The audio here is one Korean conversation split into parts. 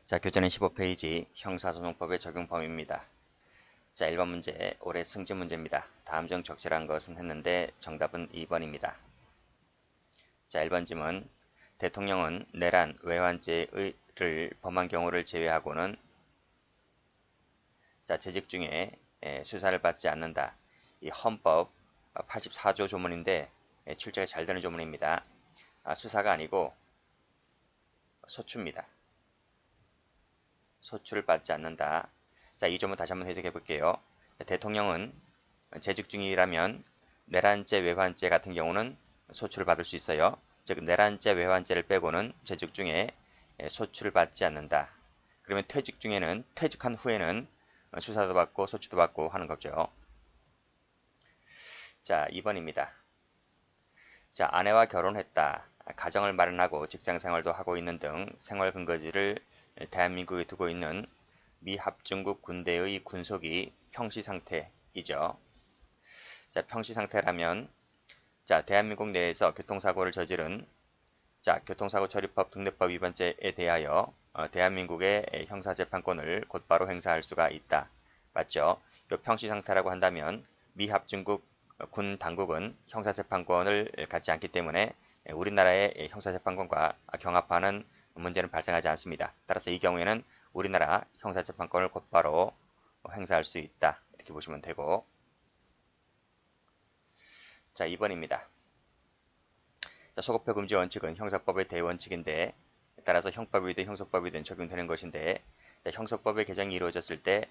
자, 교재는 15페이지 형사소송법의 적용 범위입니다. 자, 1번 문제, 올해 승진 문제입니다. 다음 중 적절한 것은 했는데 정답은 2번입니다. 자, 1번 질문, 대통령은 내란, 외환죄를 범한 경우를 제외하고는 자, 재직 중에 수사를 받지 않는다. 이 헌법 84조 조문인데 출제가 잘 되는 조문입니다. 수사가 아니고 소추입니다. 소추를 받지 않는다. 자, 이 점은 다시 한번 해석해 볼게요. 대통령은 재직 중이라면 내란죄, 외환죄 같은 경우는 소추를 받을 수 있어요. 즉, 내란죄, 외환죄를 빼고는 재직 중에 소추를 받지 않는다. 그러면 퇴직 중에는, 퇴직한 후에는 수사도 받고 소추도 받고 하는 거죠. 자, 2번입니다. 자, 아내와 결혼했다. 가정을 마련하고 직장생활도 하고 있는 등 생활근거지를 대한민국에 두고 있는 미합중국 군대의 군속이 평시상태이죠. 자, 평시상태라면 자, 대한민국 내에서 교통사고를 저지른 자, 교통사고 처리법 등대법 위반죄에 대하여 대한민국의 형사재판권을 곧바로 행사할 수가 있다. 맞죠? 이 평시상태라고 한다면 미합중국 군 당국은 형사재판권을 갖지 않기 때문에 우리나라의 형사재판권과 경합하는 문제는 발생하지 않습니다. 따라서 이 경우에는 우리나라 형사재판권을 곧바로 행사할 수 있다. 이렇게 보시면 되고, 자, 2번입니다. 자, 소급표 금지 원칙은 형사법의 대원칙인데 따라서 형법이든 형소법이든 적용되는 것인데, 자, 형소법의 개정이 이루어졌을 때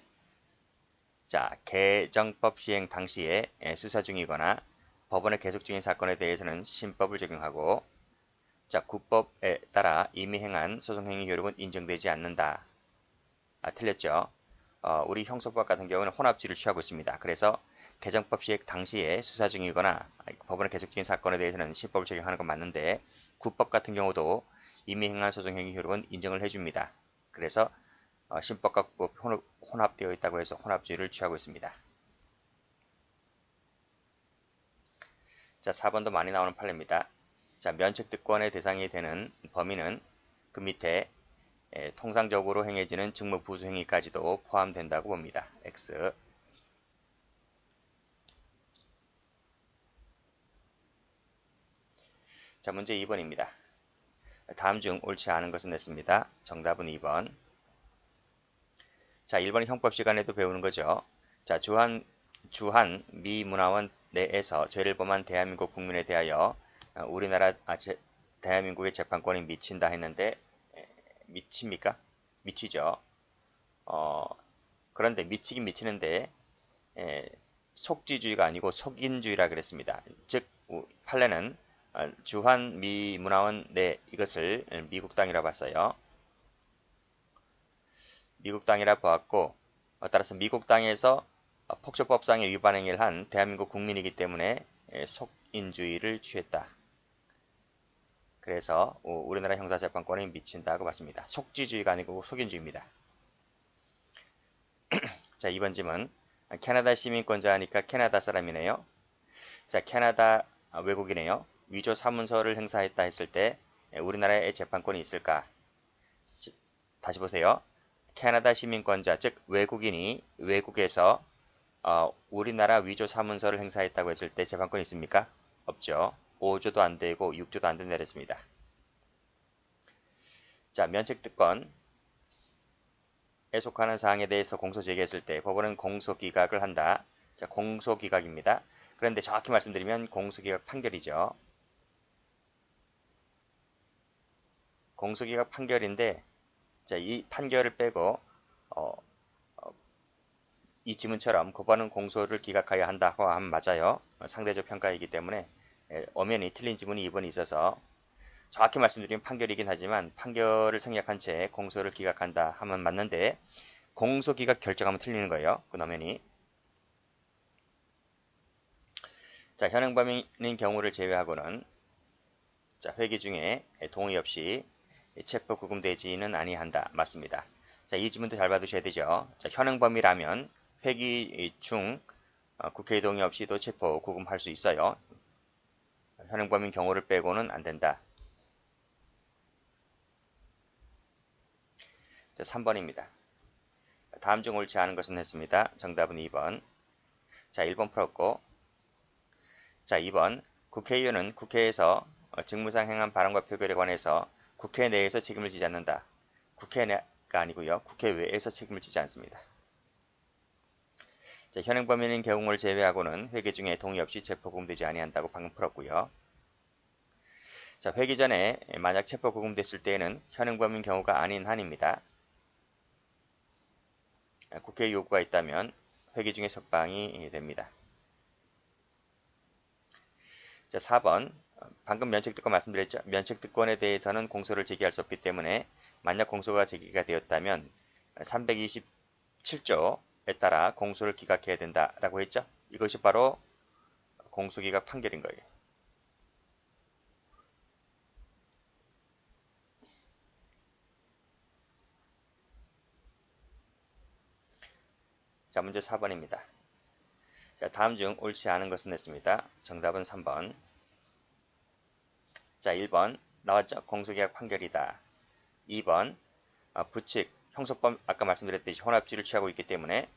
자, 개정법 시행 당시에 수사 중이거나 법원에 계속 중인 사건에 대해서는 신법을 적용하고, 자, 구법에 따라 이미 행한 소송행위 효력은 인정되지 않는다. 틀렸죠? 우리 형소법 같은 경우는 혼합주의를 취하고 있습니다. 그래서 개정법 시행 당시에 수사 중이거나 법원에 계속 중인 사건에 대해서는 신법을 적용하는 건 맞는데, 구법 같은 경우도 이미 행한 소송행위 효력은 인정을 해줍니다. 그래서 신법과 구법 혼합되어 있다고 해서 혼합주의를 취하고 있습니다. 자, 4번도 많이 나오는 판례입니다. 자, 면책특권의 대상이 되는 범위는 그 밑에 통상적으로 행해지는 직무부수 행위까지도 포함된다고 봅니다. X. 자, 문제 2번입니다. 다음 중 옳지 않은 것은 냈습니다. 정답은 2번. 자, 1번은 형법 시간에도 배우는 거죠. 자, 주한 미문화원 내에서 죄를 범한 대한민국 국민에 대하여 우리나라 대한민국의 재판권이 미친다 했는데 미칩니까? 미치죠. 그런데 미치긴 미치는데 속지주의가 아니고 속인주의라 그랬습니다. 즉 판례는 주한 미문화원 내 이것을 미국 땅이라 봤어요. 미국 땅이라 보았고, 따라서 미국 땅에서 폭처법상의 위반 행위를 한 대한민국 국민이기 때문에 속인주의를 취했다. 그래서 우리나라 형사재판권에 미친다고 봤습니다. 속지주의가 아니고 속인주의입니다. 자, 2번 질문. 캐나다 시민권자 하니까 캐나다 사람이네요. 자, 캐나다 외국이네요. 위조 사문서를 행사했다 했을 때 우리나라에 재판권이 있을까? 다시 보세요. 캐나다 시민권자, 즉 외국인이 외국에서 우리나라 위조 사문서를 행사했다고 했을 때 재판권이 있습니까? 없죠. 5조도 안 되고 6조도 안 된다 그랬습니다. 자, 면책특권에 속하는 사항에 대해서 공소 제기했을 때 법원은 공소기각을 한다. 자, 공소기각입니다. 그런데 정확히 말씀드리면 공소기각 판결이죠. 공소기각 판결인데, 자, 이 판결을 빼고 이 지문처럼 법원은 공소를 기각하여야 한다고 하면 맞아요. 상대적 평가이기 때문에 엄연히 틀린 지문이 2번이 있어서 정확히 말씀드리면 판결이긴 하지만 판결을 생략한 채 공소를 기각한다 하면 맞는데 공소 기각 결정하면 틀리는 거예요. 그 엄연히. 자, 현행범인 경우를 제외하고는 자, 회기 중에 동의 없이 체포 구금되지는 아니한다. 맞습니다. 자, 이 지문도 잘 받으셔야 되죠. 자, 현행범이라면 회기 중 국회의 동의 없이도 체포 구금할 수 있어요. 현행범인 경우를 빼고는 안 된다. 자, 3번입니다. 다음 중 옳지 않은 것은 했습니다. 정답은 2번. 자, 1번 풀었고, 자, 2번. 국회의원은 국회에서 직무상 행한 발언과 표결에 관해서 국회 내에서 책임을 지지 않는다. 국회 내가 아니고요. 국회 외에서 책임을 지지 않습니다. 자, 현행범인인 경우를 제외하고는 회계 중에 동의 없이 체포구금되지 아니한다고 방금 풀었고요. 자, 회기 전에 만약 체포구금됐을 때에는 현행범인 경우가 아닌 한입니다. 국회 요구가 있다면 회기 중에 석방이 됩니다. 자, 4번. 방금 면책특권 말씀드렸죠. 면책특권에 대해서는 공소를 제기할 수 없기 때문에 만약 공소가 제기가 되었다면 327조에 따라 공소를 기각해야 된다라고 했죠. 이것이 바로 공소기각 판결인 거예요. 자, 문제 4번입니다. 자, 다음 중 옳지 않은 것은 했습니다. 정답은 3번. 자, 1번 나왔죠? 공소기각 판결이다. 2번 부칙, 형소법 아까 말씀드렸듯이 혼합주의를 취하고 있기 때문에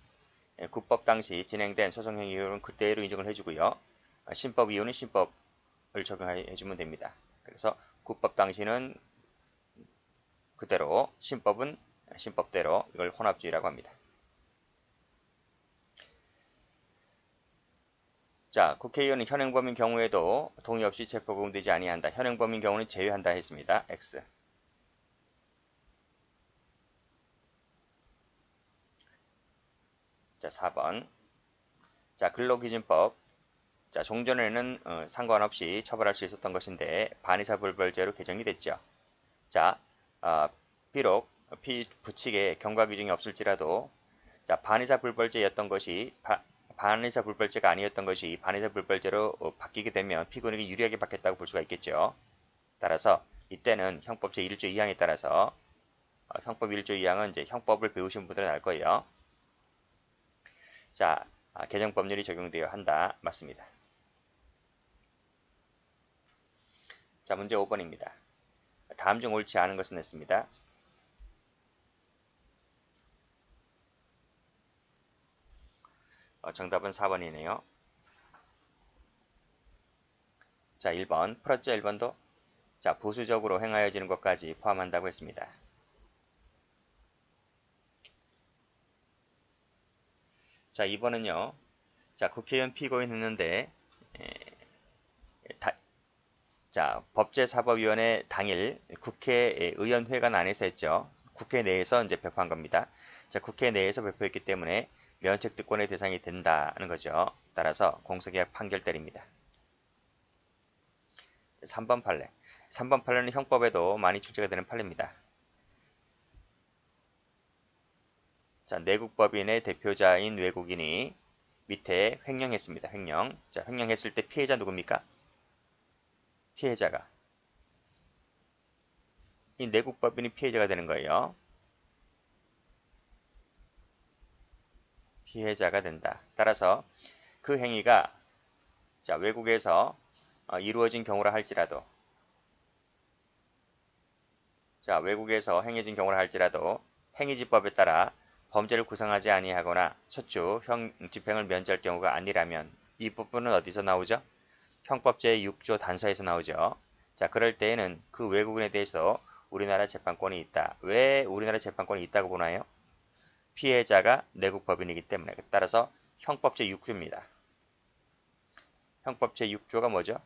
국법 당시 진행된 소송행 이유는 그대로 인정을 해주고요. 신법 이유는 신법을 적용해주면 됩니다. 그래서 국법 당시는 그대로, 신법은 신법대로 이걸 혼합주의라고 합니다. 자, 국회의원은 현행범인 경우에도 동의 없이 체포구금되지 아니한다. 현행범인 경우는 제외한다 했습니다. X. 자, 4번. 자, 근로기준법. 자, 종전에는 상관없이 처벌할 수 있었던 것인데 반의사불벌죄로 개정이 됐죠. 자, 비록 부칙에 경과규정이 없을지라도 자, 반의사불벌죄였던 것이 반의사불벌죄가 아니었던 것이 반의사불벌죄로 바뀌게 되면 피고인에게 유리하게 받겠다고 볼 수가 있겠죠. 따라서 이때는 형법 제1조 2항에 따라서 형법 1조 2항은 이제 형법을 배우신 분들은 알 거예요. 자, 개정법률이 적용되어야 한다. 맞습니다. 자, 문제 5번입니다. 다음 중 옳지 않은 것은 했습니다. 정답은 4번이네요. 자, 1번. 풀었죠? 1번도? 자, 부수적으로 행하여지는 것까지 포함한다고 했습니다. 자, 2번은요. 자, 국회의원 피고인 했는데 자, 법제사법위원회 당일 국회의원회관 안에서 했죠. 국회 내에서 이제 배포한 겁니다. 자, 국회 내에서 배포했기 때문에 면책특권의 대상이 된다는 거죠. 따라서 공소계약 판결 때립니다. 3번 판례. 3번 판례는 형법에도 많이 출제가 되는 판례입니다. 자, 내국법인의 대표자인 외국인이 밑에 횡령했습니다. 횡령. 자, 횡령했을 때 피해자 누굽니까? 피해자가. 이 내국법인이 피해자가 되는 거예요. 피해자가 된다. 따라서 그 행위가 자, 외국에서 이루어진 경우라 할지라도 자, 외국에서 행해진 경우라 할지라도 행위지법에 따라 범죄를 구성하지 아니하거나 소추, 집행을 면제할 경우가 아니라면 이 부분은 어디서 나오죠? 형법 제6조 단서에서 나오죠. 자, 그럴 때에는 그 외국인에 대해서 우리나라 재판권이 있다. 왜 우리나라 재판권이 있다고 보나요? 피해자가 내국 법인이기 때문에. 따라서 형법 제6조입니다. 형법 제6조가 뭐죠?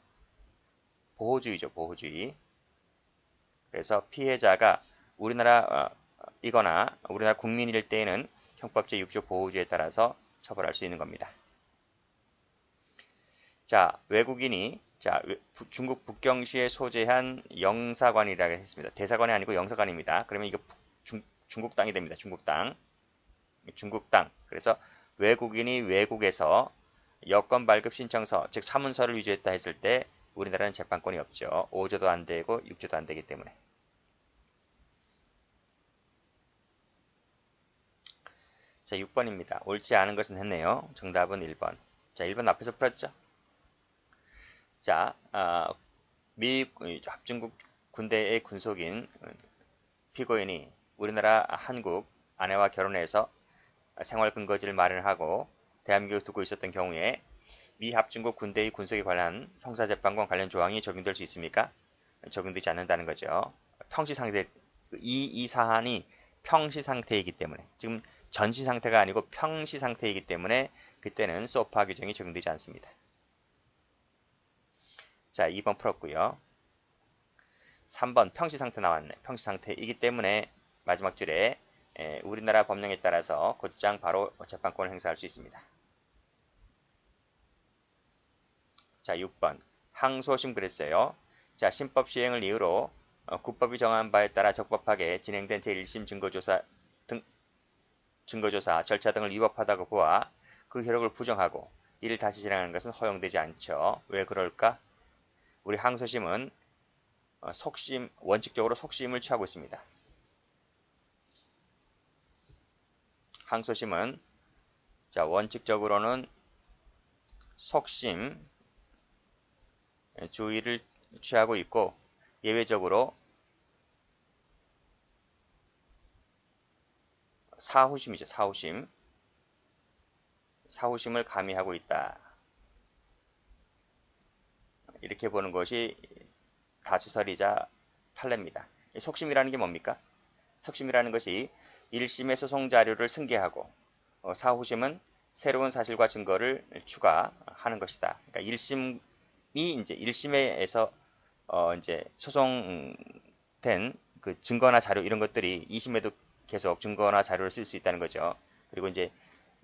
보호주의죠. 보호주의. 그래서 피해자가 우리나라 이거나 우리나라 국민일 때에는 형법 제6조 보호주의에 따라서 처벌할 수 있는 겁니다. 자, 외국인이 자, 중국 북경시에 소재한 영사관이라고 했습니다. 대사관이 아니고 영사관입니다. 그러면 이거 중국 땅이 됩니다. 중국 땅. 중국 땅. 그래서 외국인이 외국에서 여권 발급 신청서, 즉 사문서를 위조했다 했을 때 우리나라는 재판권이 없죠. 5조도 안 되고 6조도 안 되기 때문에. 자, 6번입니다. 옳지 않은 것은 했네요. 정답은 1번. 자, 1번 앞에서 풀었죠? 자, 미 합중국 군대의 군속인 피고인이 우리나라 한국 아내와 결혼해서 생활 근거지를 마련하고 대한민국에 두고 있었던 경우에 미 합중국 군대의 군속에 관한 형사재판권 관련 조항이 적용될 수 있습니까? 적용되지 않는다는 거죠. 평시 상태, 이 사안이 평시 상태이기 때문에, 지금 전시 상태가 아니고 평시 상태이기 때문에 그때는 소파 규정이 적용되지 않습니다. 자, 2번 풀었고요. 3번 평시 상태 나왔네. 평시 상태이기 때문에 마지막 줄에 우리나라 법령에 따라서 곧장 바로 재판권을 행사할 수 있습니다. 자, 6번 항소심 그랬어요. 자, 신법 시행을 이유로 국법이 정한 바에 따라 적법하게 진행된 제1심 증거조사 절차 등을 위법하다고 보아 그 효력을 부정하고 이를 다시 진행하는 것은 허용되지 않죠. 왜 그럴까? 우리 항소심은 원칙적으로 속심을 취하고 있습니다. 항소심은 자, 원칙적으로는 속심 주의를 취하고 있고 예외적으로 사후심이죠. 사후심을 가미하고 있다. 이렇게 보는 것이 다수설이자 판례입니다. 속심이라는 게 뭡니까? 속심이라는 것이 1심의 소송 자료를 승계하고 사후심은 새로운 사실과 증거를 추가하는 것이다. 그러니까 1심이 이제 1심에서 이제 소송된 그 증거나 자료 이런 것들이 2심에도 계속 증거나 자료를 쓸 수 있다는 거죠. 그리고 이제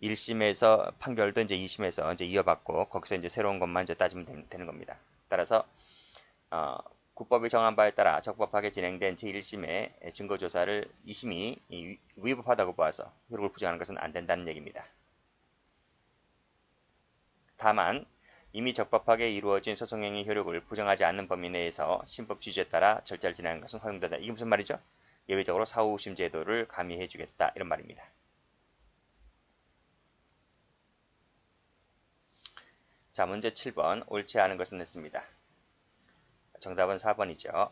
1심에서 판결도 이제 2심에서 이제 이어받고 거기서 이제 새로운 것만 이제 따지면 되는 겁니다. 따라서 국법이 정한 바에 따라 적법하게 진행된 제1심의 증거조사를 2심이 위법하다고 보아서 효력을 부정하는 것은 안 된다는 얘기입니다. 다만 이미 적법하게 이루어진 소송행위 효력을 부정하지 않는 범위 내에서 신법 취지에 따라 절차를 진행하는 것은 허용된다. 이게 무슨 말이죠? 예외적으로 사후심 제도를 가미해 주겠다 이런 말입니다. 자, 문제 7번 옳지 않은 것은 냈습니다. 정답은 4번이죠.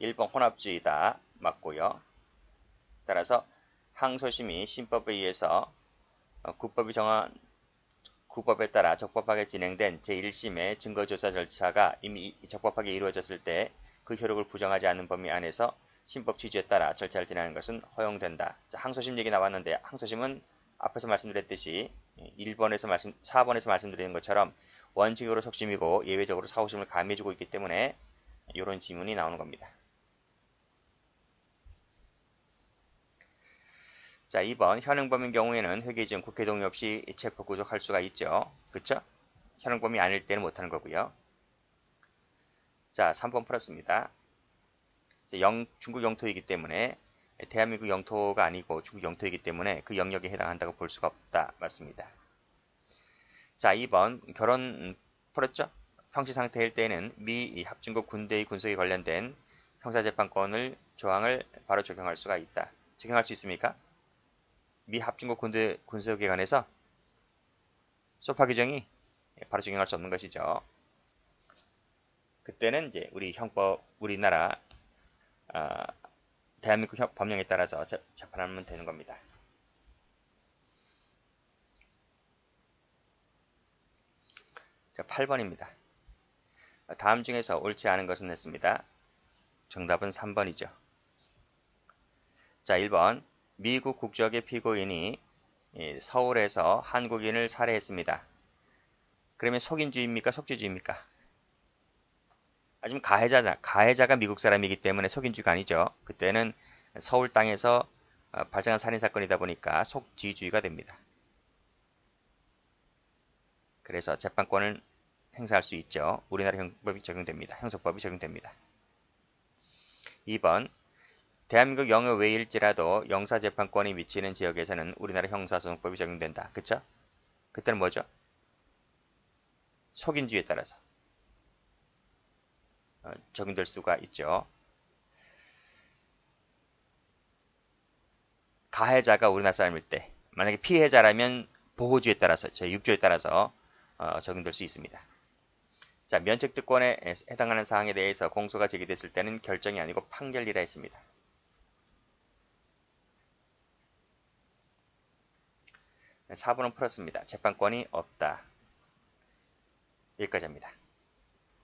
1번 혼합주의다. 맞고요. 따라서 항소심이 신법에 의해서 국법에 따라 적법하게 진행된 제1심의 증거조사 절차가 이미 적법하게 이루어졌을 때 그 효력을 부정하지 않는 범위 안에서 신법 취지에 따라 절차를 진행하는 것은 허용된다. 자, 항소심 얘기 나왔는데 항소심은 앞에서 말씀드렸듯이 4번에서 말씀드린 것처럼 원칙으로 속심이고 예외적으로 사후심을 가미해주고 있기 때문에 이런 지문이 나오는 겁니다. 자, 2번 현행범인 경우에는 회계 중 국회 동의 없이 체포 구속할 수가 있죠. 그쵸? 현행범이 아닐 때는 못하는 거고요. 자, 3번 풀었습니다. 중국 영토이기 때문에 대한민국 영토가 아니고 중국 영토이기 때문에 그 영역에 해당한다고 볼 수가 없다. 맞습니다. 자, 2번 결혼 풀었죠? 평시 상태일 때에는 미 합중국 군대의 군속에 관련된 형사재판권을 조항을 바로 적용할 수가 있다. 적용할 수 있습니까? 미 합중국 군대 군속에 관해서 소파 규정이 바로 적용할 수 없는 것이죠. 그때는 이제 우리나라 대한민국 법령에 따라서 재판하면 되는 겁니다. 자, 8번입니다. 다음 중에서 옳지 않은 것은 냈습니다. 정답은 3번이죠. 자, 1번 미국 국적의 피고인이 서울에서 한국인을 살해했습니다. 그러면 속인주의입니까? 속죄주의입니까? 지금 가해자가 미국 사람이기 때문에 속인주의가 아니죠. 그때는 서울 땅에서 발생한 살인사건이다 보니까 속지주의가 됩니다. 그래서 재판권을 행사할 수 있죠. 우리나라 형법이 적용됩니다. 형사법이 적용됩니다. 2번 대한민국 영어 외일지라도 영사재판권이 미치는 지역에서는 우리나라 형사소송법이 적용된다. 그쵸? 그때는 뭐죠? 속인주의에 따라서 적용될 수가 있죠. 가해자가 우리나라 사람일 때 만약에 피해자라면 보호주의에 따라서 제6조에 따라서 적용될 수 있습니다. 자, 면책특권에 해당하는 사항에 대해서 공소가 제기됐을 때는 결정이 아니고 판결이라 했습니다. 4번은 풀었습니다. 재판권이 없다. 여기까지입니다.